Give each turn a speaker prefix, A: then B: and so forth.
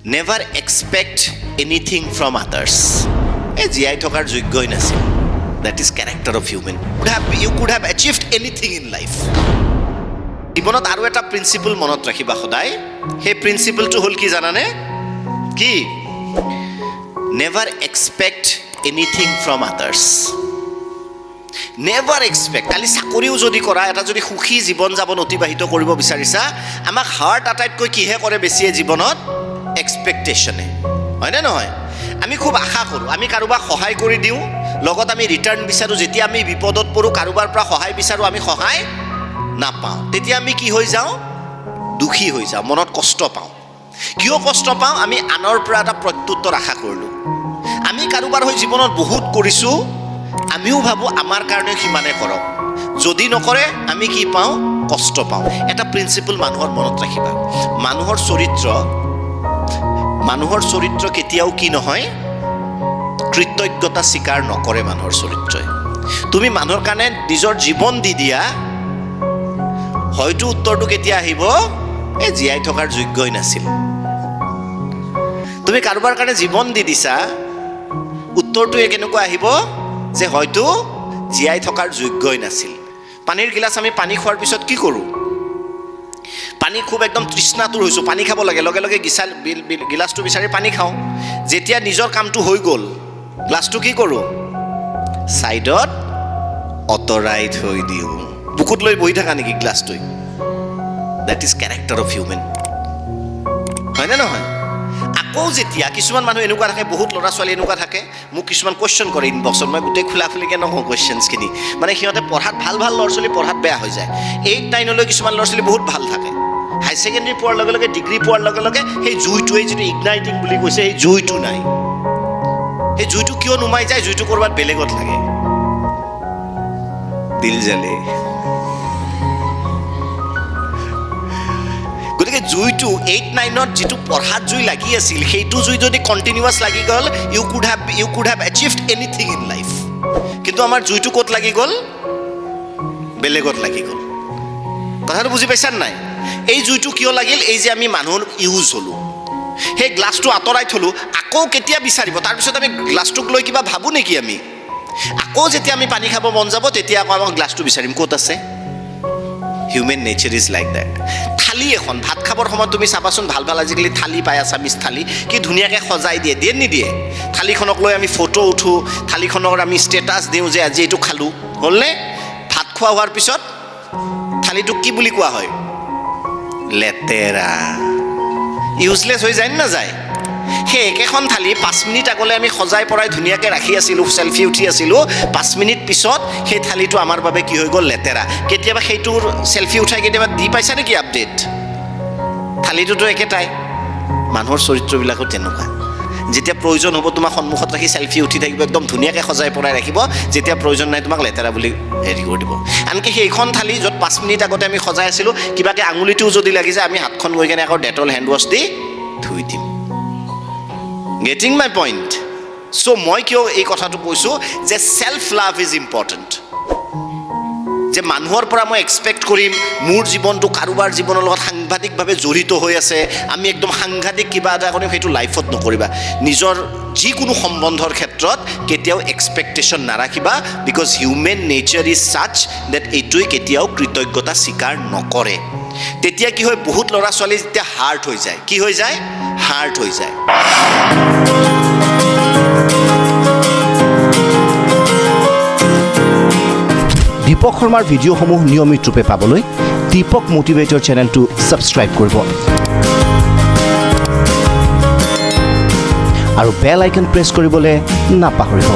A: Never expect anything from others. এই জীয়াই থকাৰ যোগ্যই নাছিল. That is character of human. You could have achieved anything in life. জীৱনত আৰু এটা প্ৰিন্সিপল মনত ৰাখিবা সদায়. সেই প্ৰিন্সিপলটো হ'ল কি জানানে? কি? Never expect anything from others. Never expect. কালি চাকৰিও যদি কৰা, এটা যদি সুখী জীৱন যাপন অতিবাহিত কৰিব বিচাৰিছা, আমাক হাৰ্ট আটাইতকৈ কিহে কৰে বেছিয়ে জীৱনত? এক্সপেক্টেশ্যনে, হয়নে নহয়? আমি খুব আশা কৰোঁ, আমি কাৰোবাক সহায় কৰি দিওঁ, লগত আমি ৰিটাৰ্ণ বিচাৰোঁ. যেতিয়া আমি বিপদত পৰোঁ, কাৰোবাৰ পৰা সহায় বিচাৰোঁ, আমি সহায় নাপাওঁ. তেতিয়া আমি কি হৈ যাওঁ? দুখী হৈ যাওঁ, মনত কষ্ট পাওঁ. কিয় কষ্ট পাওঁ? আমি আনৰ পৰা এটা প্ৰত্যুত্তৰ আশা কৰিলোঁ. আমি কাৰোবাৰ হৈ জীৱনত বহুত কৰিছোঁ, আমিও ভাবোঁ আমাৰ কাৰণেও সিমানে কৰক. যদি নকৰে আমি কি পাওঁ? কষ্ট পাওঁ. এটা প্ৰিন্সিপল মানুহৰ মনত ৰাখিবা. মানুহৰ চৰিত্ৰ কেতিয়াও কি নহয়? কৃতজ্ঞতা স্বীকাৰ নকৰে মানুহৰ চৰিত্ৰই. তুমি মানুহৰ কাৰণে নিজৰ জীৱন দি দিয়া, হয়তো উত্তৰটো কেতিয়া আহিব? এই জীয়াই থকাৰ যোগ্যই নাছিল. তুমি কাৰোবাৰ কাৰণে জীৱন দি দিছা, উত্তৰটো কেনেকুৱা আহিব? যে হয়তো জীয়াই থকাৰ যোগ্যই নাছিল. পানীৰ গিলাচ আমি পানী খোৱাৰ পিছত কি কৰোঁ? পানী খুব একদম তৃষ্ণাতুৰ হৈছোঁ, পানী খাব লাগে, লগে লগে গিলাচটো বিচাৰি পানী খাওঁ. যেতিয়া নিজৰ কামটো হৈ গ'ল, গ্লাছটো কি কৰোঁ? ছাইডত অঁতৰাই থৈ দিওঁ. বুকুত লৈ বহি থাকা নেকি গ্লাছটোৱে? That is character of human, হয়নে নহয়? আকৌ যেতিয়া কিছুমান মানুহ এনেকুৱা থাকে, বহুত ল'ৰা ছোৱালী এনেকুৱা থাকে, মোক কিছুমান কুৱেশ্যন কৰে ইনবক্সত, মই গোটেই খোলা খুলিকৈ নকওঁ কুৱেশ্যনছখিনি. মানে সিহঁতে পঢ়াত ভাল ল'ৰা ছোৱালী পঢ়াত বেয়া হৈ যায়. 8-9লৈ কিছুমান ল'ৰা ছোৱালী বহুত ভাল থাকে, হাই ছেকেণ্ডেৰী পোৱাৰ লগে লগে, ডিগ্ৰী পোৱাৰ লগে লগে সেই জুইটোৱে যিটো ইগনাইটিং বুলি কৈছে, সেই জুইটো নাই. সেই জুইটো কিয় নুমাই যায়? জুইটো ক'ৰবাত বেলেগত লাগে. দিল জ্বলে. গতিকে জুইটো 8-9ত যিটো পঢ়াত জুই লাগি আছিল, সেইটো জুই যদি কণ্টিনিউৱাছ লাগি গ'ল, you could have achieved anything in life. কিন্তু আমাৰ জুইটো ক'ত লাগি গ'ল? বেলেগত লাগি গ'ল. কথাটো বুজি পাইছানে নাই? এই জুইটো কিয় লাগিল? এই যে আমি মানুহৰ ইউজ হ'লোঁ, সেই গ্লাছটো আঁতৰাই থলোঁ, আকৌ কেতিয়া বিচাৰিব? তাৰপিছত আমি গ্লাছটোক লৈ কিবা ভাবোঁ নেকি? আমি আকৌ যেতিয়া আমি পানী খাব মন যাব, তেতিয়া আকৌ আমাক গ্লাছটো বিচাৰিম, ক'ত আছে? Human nature is like that. থালি এখন ভাত খাবৰ সময়ত তুমি চাবাচোন, ভাল ভাল আজিকালি থালি পায়, আছামিজ থালি, কি ধুনীয়াকৈ সজাই দিয়ে, দিয়ে নিদিয়ে? থালিখনক লৈ আমি ফটো উঠোঁ, থালিখনৰ আমি ষ্টেটাছ দিওঁ যে আজি এইটো খালোঁ, হ'লনে? ভাত খোৱা হোৱাৰ পিছত থালিটোক কি বুলি কোৱা হয়? লেতেৰা, ইউজলেছ হৈ যায় নে নাযায়? সেই একেখন থালি 5 মিনিট আগলৈ আমি সজাই পৰাই ধুনীয়াকৈ ৰাখি আছিলোঁ, চেলফি উঠি আছিলোঁ, 5 মিনিট পিছত সেই থালিটো আমাৰ বাবে কি হৈ গ'ল? লেতেৰা. কেতিয়াবা সেইটোৰ চেলফি উঠাই কেতিয়াবা দি পাইছা নেকি আপডেট? থালিটোতো একেটাই. মানুহৰ চৰিত্ৰবিলাকো তেনেকুৱা. যেতিয়া প্ৰয়োজন হ'ব তোমাক সন্মুখত ৰাখি চেলফি উঠি থাকিব, একদম ধুনীয়াকৈ সজাই পৰাই ৰাখিব. যেতিয়া প্ৰয়োজন নাই তোমাক লেতেৰা বুলি হেৰি কৰি দিব. আনকি সেইখন থালি য'ত 5 মিনিট আগতে আমি সজাই আছিলোঁ, কিবাকৈ আঙুলিটোও যদি লাগি যায়, আমি হাতখন গৈ কেনে আকৌ ডেটল হেণ্ড ৱাছ দি ধুই দিম. গেটিং মাই পইণ্ট? চ' মই কিয় এই কথাটো কৈছোঁ যে চেল্ফ লাভ ইজ ইম্পৰ্টেণ্ট. যে মানুহৰ পৰা মই এক্সপেক্ট কৰিম মোৰ জীৱনটো কাৰোবাৰ জীৱনৰ লগত সাংঘাতিকভাৱে জড়িত হৈ আছে, আমি একদম সাংঘাতিক কিবা এটা কৰিম, সেইটো লাইফত নকৰিবা. নিজৰ যিকোনো সম্বন্ধৰ ক্ষেত্ৰত কেতিয়াও এক্সপেক্টেশ্যন নাৰাখিবা, because human nature is such that এইটোৱে কেতিয়াও কৃতজ্ঞতা স্বীকাৰ নকৰে. তেতিয়া কি হয়? বহুত ল'ৰা ছোৱালী যেতিয়া হাৰ্ট হৈ যায়, কি হৈ যায়? হাৰ্ট হৈ যায়.
B: দীপক শৰ্মাৰ ভিডিঅ'সমূহ নিয়মিত ৰূপে পাবলৈ দীপক মটিভেটৰ চেনেলটো ছাবস্ক্ৰাইব কৰিব আৰু বেল আইকন প্ৰেছ কৰিবলৈ নাপাহৰিব.